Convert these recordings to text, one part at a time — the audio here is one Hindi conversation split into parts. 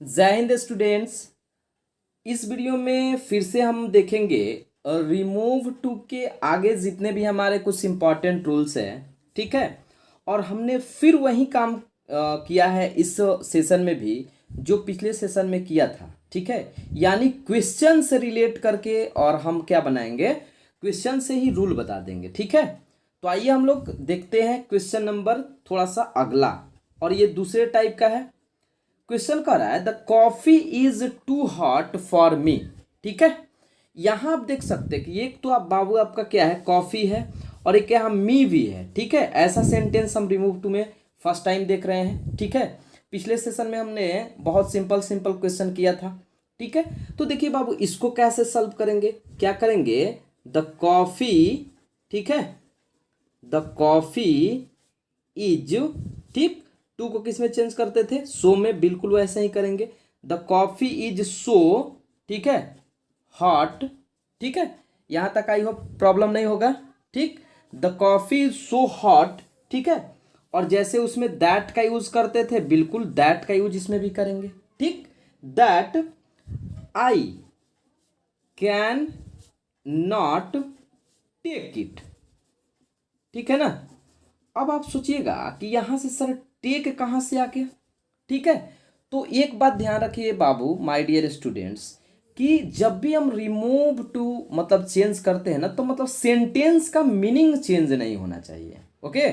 जय हिंद स्टूडेंट्स। इस वीडियो में फिर से हम देखेंगे रिमूव टू के आगे जितने भी हमारे कुछ इंपॉर्टेंट रूल्स हैं, ठीक है। और हमने फिर वही काम किया है इस सेशन में भी जो पिछले सेशन में किया था, ठीक है। यानी क्वेश्चन से रिलेट करके और हम क्या बनाएंगे, क्वेश्चन से ही रूल बता देंगे, ठीक है। तो आइए हम लोग देखते हैं क्वेश्चन नंबर थोड़ा सा अगला, और ये दूसरे टाइप का है। क्वेश्चन कर रहा है the coffee is too hot for me, ठीक है। यहां आप देख सकते हैं कि एक तो आप बाबू आपका क्या है, कॉफी है, और एक क्या हम मी भी है, ठीक है। ऐसा सेंटेंस हम रिमूव टू में फर्स्ट टाइम देख रहे हैं, ठीक है। पिछले सेशन में हमने बहुत सिंपल सिंपल क्वेश्चन किया था, ठीक है। तो देखिए बाबू, इसको कैसे सॉल्व करेंगे, क्या करेंगे, द कॉफी, ठीक है, द कॉफी इज, ठीक, टू को किस में चेंज करते थे, सो में, बिल्कुल वैसे ही करेंगे। द कॉफी इज सो, ठीक है, हॉट, ठीक है। यहां तक आई हो प्रॉब्लम नहीं होगा, ठीक। The coffee is so hot, ठीक है। और जैसे उसमें दैट का यूज करते थे, बिल्कुल दैट का यूज इसमें भी करेंगे, ठीक। That I can not take it, ठीक है ना। अब आप सोचिएगा कि यहां से सर टेक कहां से आ गया, ठीक है। तो एक बात ध्यान रखिए बाबू, माय डियर स्टूडेंट्स, कि जब भी हम रिमूव टू मतलब चेंज करते हैं ना, तो मतलब सेंटेंस का मीनिंग चेंज नहीं होना चाहिए, ओके।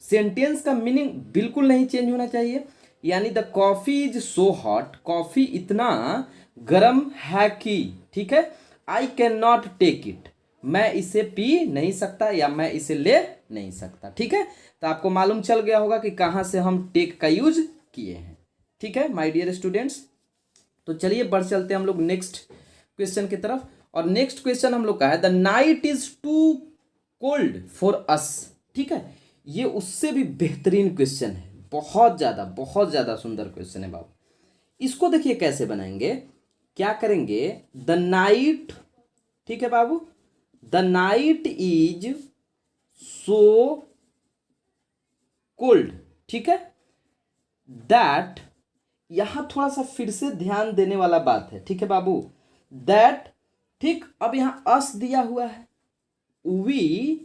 सेंटेंस का मीनिंग बिल्कुल नहीं चेंज होना चाहिए। यानी the coffee is so hot, coffee इतना गर्म है कि, ठीक है, I can not take it, मैं इसे पी नहीं सकता या मैं इसे ले नहीं सकता, ठीक है। तो आपको मालूम चल गया होगा कि कहाँ से हम टेक का यूज किए हैं, ठीक है माय डियर स्टूडेंट्स। तो चलिए बढ़ चलते हैं हम लोग नेक्स्ट क्वेश्चन की तरफ। और नेक्स्ट क्वेश्चन हम लोग का है the night is too cold for us, ठीक है। ये उससे भी बेहतरीन क्वेश्चन है, बहुत ज़्यादा सुंदर क्वेश्चन है बाबू। इसको देखिए कैसे बनाएंगे, क्या करेंगे, द नाइट, ठीक है बाबू, the night is so cold, ठीक है, दैट, यहां थोड़ा सा फिर से ध्यान देने वाला बात है, ठीक है बाबू, दैट, ठीक। अब यहां अस दिया हुआ है, वी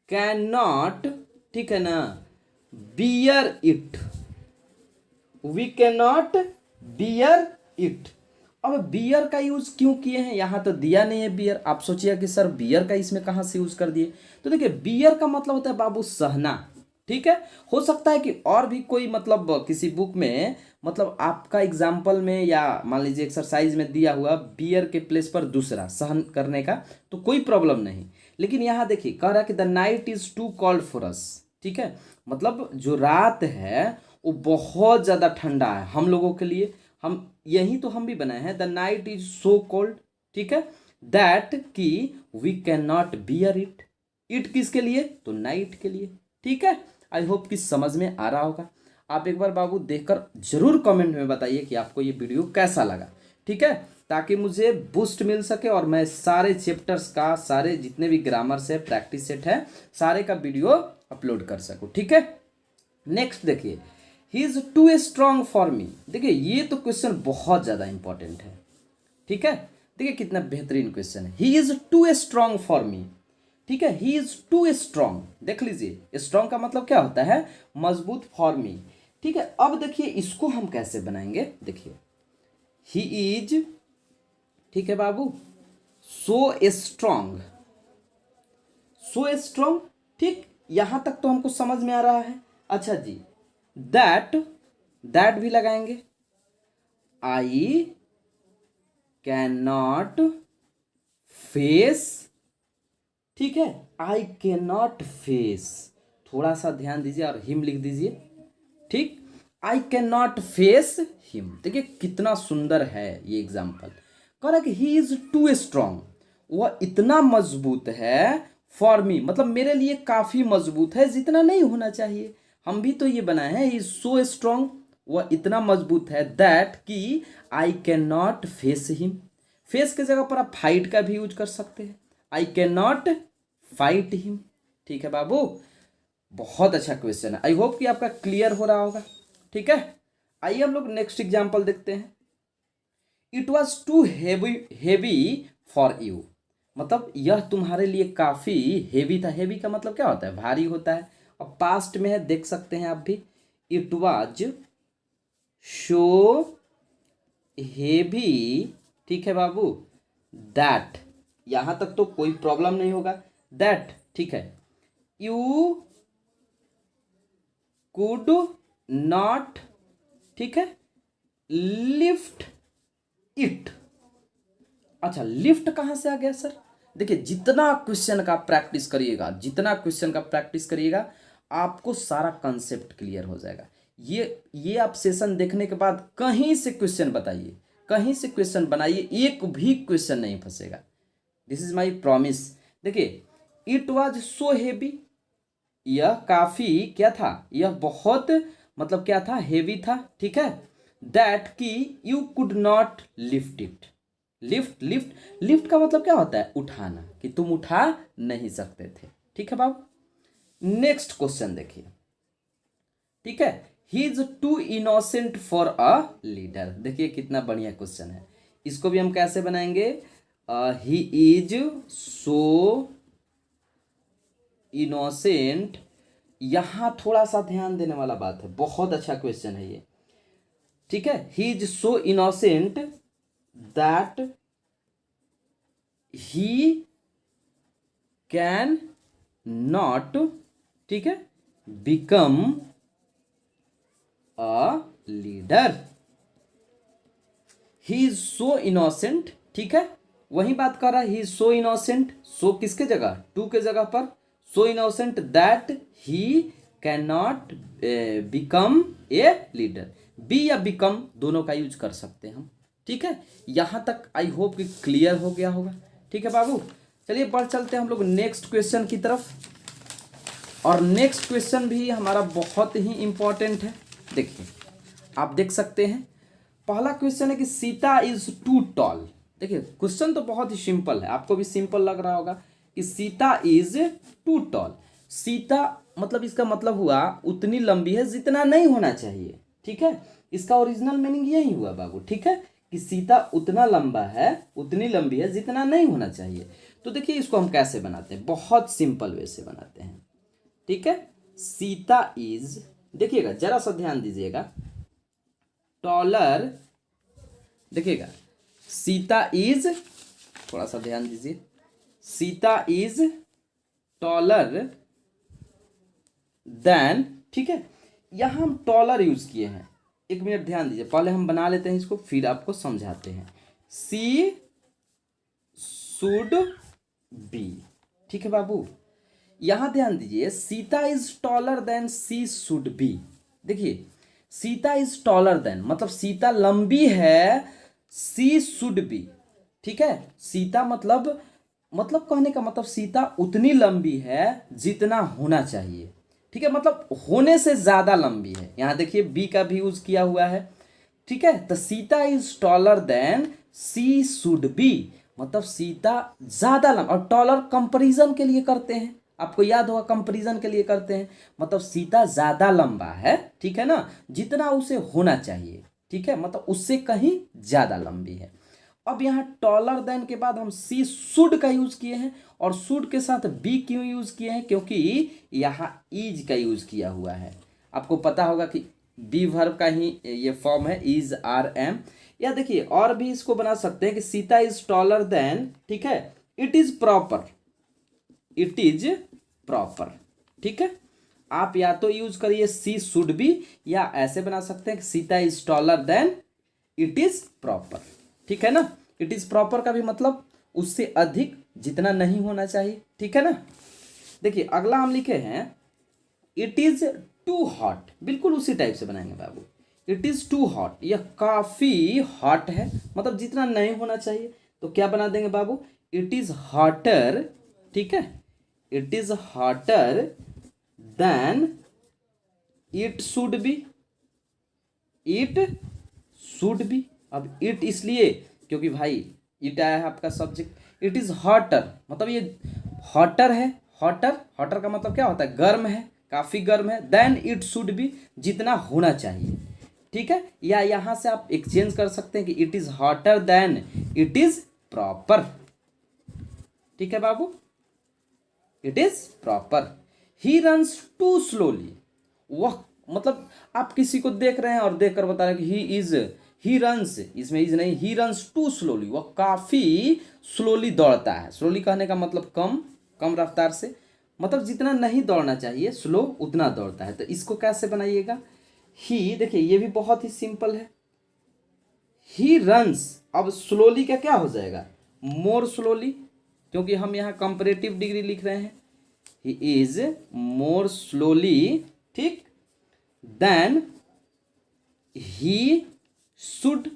कैन नॉट, ठीक है ना, bear it, we can not bear it. अब बियर का यूज क्यों किए हैं, यहां तो दिया नहीं है बियर। आप सोचिए कि सर बियर का इसमें कहां से यूज कर दिए। तो देखिए बियर का मतलब होता है बाबू सहना, ठीक है। हो सकता है कि और भी कोई मतलब किसी बुक में मतलब आपका एग्जाम्पल में या मान लीजिए एक्सरसाइज में दिया हुआ बियर के प्लेस पर दूसरा सहन करने का, तो कोई प्रॉब्लम नहीं। लेकिन यहाँ देखिए कह रहा है कि the night is too cold for us, ठीक है। मतलब जो रात है वो बहुत ज़्यादा ठंडा है हम लोगों के लिए। हम यही तो हम भी बनाए हैं, the night is so cold, ठीक है, दैट कि we can not bear it. It किसके लिए, तो नाइट के लिए, ठीक है। आई होप कि समझ में आ रहा होगा। आप एक बार बाबू देखकर जरूर कमेंट में बताइए कि आपको ये वीडियो कैसा लगा, ठीक है, ताकि मुझे बूस्ट मिल सके और मैं सारे चैप्टर्स का, सारे जितने भी ग्रामर्स है, प्रैक्टिस सेट है, सारे का वीडियो अपलोड कर सकूं, ठीक है। नेक्स्ट देखिए, he is too strong for me. देखिए ये तो क्वेश्चन बहुत ज़्यादा इंपॉर्टेंट है, ठीक है। देखिए कितना बेहतरीन क्वेश्चन है, he is too strong for me, ठीक है, ही इज टू स्ट्रांग। देख लीजिए स्ट्रांग का मतलब क्या होता है, मजबूत, फॉर मी, ठीक है। अब देखिए इसको हम कैसे बनाएंगे, देखिए ही इज, ठीक है बाबू, सो स्ट्रांग, सो स्ट्रांग, ठीक। यहां तक तो हमको समझ में आ रहा है। अच्छा जी, दैट, दैट भी लगाएंगे, आई कैन नॉट फेस, ठीक है, आई कैन नॉट फेस, थोड़ा सा ध्यान दीजिए और हिम लिख दीजिए, ठीक। आई कैन नॉट फेस हिम, देखिए कितना सुंदर है ये एग्जाम्पल। कह रहा है कि ही इज टू स्ट्रांग, वह इतना मजबूत है, फॉर मी मतलब मेरे लिए काफी मजबूत है, जितना नहीं होना चाहिए। हम भी तो ये बनाए हैं, ही इज सो स्ट्रांग, वह इतना मजबूत है, दैट कि आई can not face him. Face के जगह पर आप फाइट का भी यूज कर सकते हैं, आई कैन नॉट फाइट हिम, ठीक है बाबू। बहुत अच्छा क्वेश्चन है, आई होप कि आपका क्लियर हो रहा होगा, ठीक है। आइए हम लोग नेक्स्ट एग्जाम्पल देखते हैं। It was too heavy for you, मतलब यह तुम्हारे लिए काफ़ी हेवी था। हेवी का मतलब क्या होता है? भारी होता है। और पास्ट में है, देख सकते हैं आप भी। इट वॉज सो हेवी, ठीक है बाबू, दैट, यहाँ तक तो कोई प्रॉब्लम नहीं होगा। दैट, ठीक है, यू कुड नॉट, ठीक है, लिफ्ट इट। अच्छा, लिफ्ट कहाँ से आ गया सर? देखिए, जितना क्वेश्चन का प्रैक्टिस करिएगा, जितना क्वेश्चन का प्रैक्टिस करिएगा, आपको सारा कंसेप्ट क्लियर हो जाएगा। ये आप सेशन देखने के बाद कहीं से क्वेश्चन बताइए, कहीं से क्वेश्चन बनाइए, एक भी क्वेश्चन नहीं फंसेगा। This is my promise. देखिए, इट वॉज सो हेवी, यह काफ़ी क्या था? यह बहुत, मतलब क्या था? हेवी था, ठीक है। दैट कि you could not lift it. Lift lift lift का मतलब क्या होता है? उठाना, कि तुम उठा नहीं सकते थे, ठीक है बाबू। नेक्स्ट क्वेश्चन देखिए, ठीक है। He is too innocent for a leader. देखिए कितना बढ़िया क्वेश्चन है। इसको भी हम कैसे बनाएंगे? He is so innocent. यहां थोड़ा सा ध्यान देने वाला बात है, बहुत अच्छा क्वेश्चन है ये, ठीक है। He is so innocent that he can not, ठीक है, become a leader. He is so innocent, ठीक है, वही बात कर रहा है। ही इज सो इनोसेंट, सो किसके जगह? टू के जगह पर। So innocent that he can not become a leader. Be या बिकम दोनों का यूज कर सकते हैं हम, ठीक है। यहां तक आई होप कि क्लियर हो गया होगा, ठीक है बाबू। चलिए बढ़ चलते हैं हम लोग नेक्स्ट क्वेश्चन की तरफ। और नेक्स्ट क्वेश्चन भी हमारा बहुत ही इंपॉर्टेंट है। देखिए, आप देख सकते हैं, पहला क्वेश्चन है कि सीता इज टू टॉल। देखिए, क्वेश्चन तो बहुत ही सिंपल है, आपको भी सिंपल लग रहा होगा कि Sita is too tall. Sita मतलब इसका मतलब हुआ उतनी लंबी है जितना नहीं होना चाहिए, ठीक है। इसका ओरिजिनल मीनिंग यही हुआ बाबू, ठीक है, कि सीता उतना लंबा है, उतनी लंबी है जितना नहीं होना चाहिए। तो देखिए, इसको हम कैसे बनाते हैं? बहुत सिंपल वे से बनाते हैं, ठीक है। सीता इज, देखिएगा जरा सा ध्यान दीजिएगा, टॉलर, देखिएगा, सीता इज, थोड़ा सा ध्यान दीजिए, सीता इज टॉलर देन, ठीक है। यहां हम टॉलर यूज किए हैं। एक मिनट ध्यान दीजिए, पहले हम बना लेते हैं इसको, फिर आपको समझाते हैं। सी शुड बी, ठीक है बाबू। यहां ध्यान दीजिए, Sita is taller than she should be. देखिए, सीता इज टॉलर देन मतलब सीता लंबी है, सी शुड बी, ठीक है। सीता मतलब कहने का मतलब सीता उतनी लंबी है जितना होना चाहिए, ठीक है, मतलब होने से ज्यादा लंबी है। यहां देखिए, बी का भी यूज किया हुआ है, ठीक है। तो Sita is taller than she should be, मतलब सीता ज्यादा लंबा। और टॉलर कंपैरिजन के लिए करते हैं, आपको याद होगा, कंपैरिजन के लिए करते हैं, मतलब सीता ज्यादा लंबा है, ठीक है ना, जितना उसे होना चाहिए, ठीक है, मतलब उससे कहीं ज्यादा लंबी है। अब यहाँ टॉलर देन के बाद हम सी शुड का यूज किए हैं, और शुड के साथ बी क्यों यूज किए हैं? क्योंकि यहाँ इज का यूज किया हुआ है। आपको पता होगा कि बी वर्ब का ही ये फॉर्म है, इज आर एम। या देखिए, और भी इसको बना सकते हैं कि सीता इज टॉलर देन, ठीक है, it is proper, it is proper, ठीक है। आप या तो यूज करिए सी शुड बी, या ऐसे बना सकते हैं कि Sita is taller then it is proper, ठीक है ना। इट इज प्रॉपर का भी मतलब उससे अधिक, जितना नहीं होना चाहिए, ठीक है ना। देखिए, अगला हम लिखे हैं, इट इज टू हॉट। बिल्कुल उसी टाइप से बनाएंगे बाबू। इट इज टू हॉट, यह काफी हॉट है, मतलब जितना नहीं होना चाहिए। तो क्या बना देंगे बाबू? इट इज हॉटर, ठीक है, it is hotter than it should be, it should be. अब इट इसलिए क्योंकि भाई इट आया है आपका सब्जेक्ट। इट इज हॉटर मतलब ये हॉटर है, हॉटर, हॉटर का मतलब क्या होता है? गर्म है, काफी गर्म है। देन इट शुड बी, जितना होना चाहिए। ठीक है, या यहाँ से आप एक्सचेंज कर सकते हैं कि it is hotter than it is proper. ठीक है बाबू, it is proper. He runs too slowly, वह मतलब आप किसी को देख रहे हैं और देख कर बता रहे हैं कि ही रन्स, इसमें इज नहीं, ही रन्स टू स्लोली, वह काफ़ी स्लोली दौड़ता है। स्लोली कहने का मतलब कम रफ्तार से, मतलब जितना नहीं दौड़ना चाहिए स्लो उतना दौड़ता है। तो इसको कैसे बनाइएगा, ही, देखिए ये भी बहुत ही सिंपल है। ही रन्स, अब स्लोली का क्या हो जाएगा, मोर स्लोली, क्योंकि हम यहाँ कंपैरेटिव डिग्री लिख रहे हैं। ही इज मोर स्लोली, ठीक, देन ही शुड।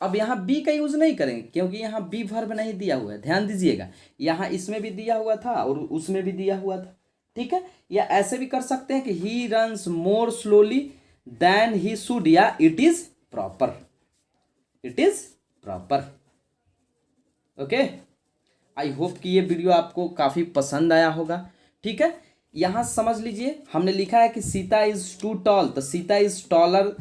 अब यहाँ बी का यूज नहीं करेंगे क्योंकि यहाँ बी वर्ब नहीं दिया हुआ है, ध्यान दीजिएगा। यहाँ इसमें भी दिया हुआ था और उसमें भी दिया हुआ था, ठीक है। या ऐसे भी कर सकते हैं कि he runs more slowly than he should, या it is proper, it is proper. Okay, I hope कि ये वीडियो आपको काफ़ी पसंद आया होगा। ठीक है, यहाँ समझ लीजिए हमने लिखा है कि सीता इज टू टॉल, तो सीता इज टॉलर,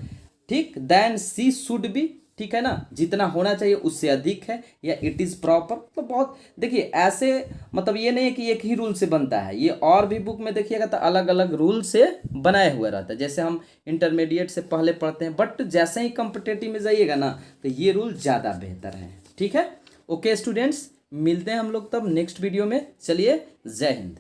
ठीक, देन सी शुड बी, ठीक है ना, जितना होना चाहिए उससे अधिक है, या इट इज़ प्रॉपर। तो बहुत देखिए ऐसे, मतलब ये नहीं है कि एक ही रूल से बनता है, ये और भी बुक में देखिएगा तो अलग अलग रूल से बनाए हुए रहता है। जैसे हम इंटरमीडिएट से पहले पढ़ते हैं, बट जैसे ही कॉम्पिटिटिव में जाइएगा ना तो ये रूल ज़्यादा बेहतर है। ठीक है, ओके स्टूडेंट्स, मिलते हैं हम लोग तब नेक्स्ट वीडियो में। चलिए, जय हिंद।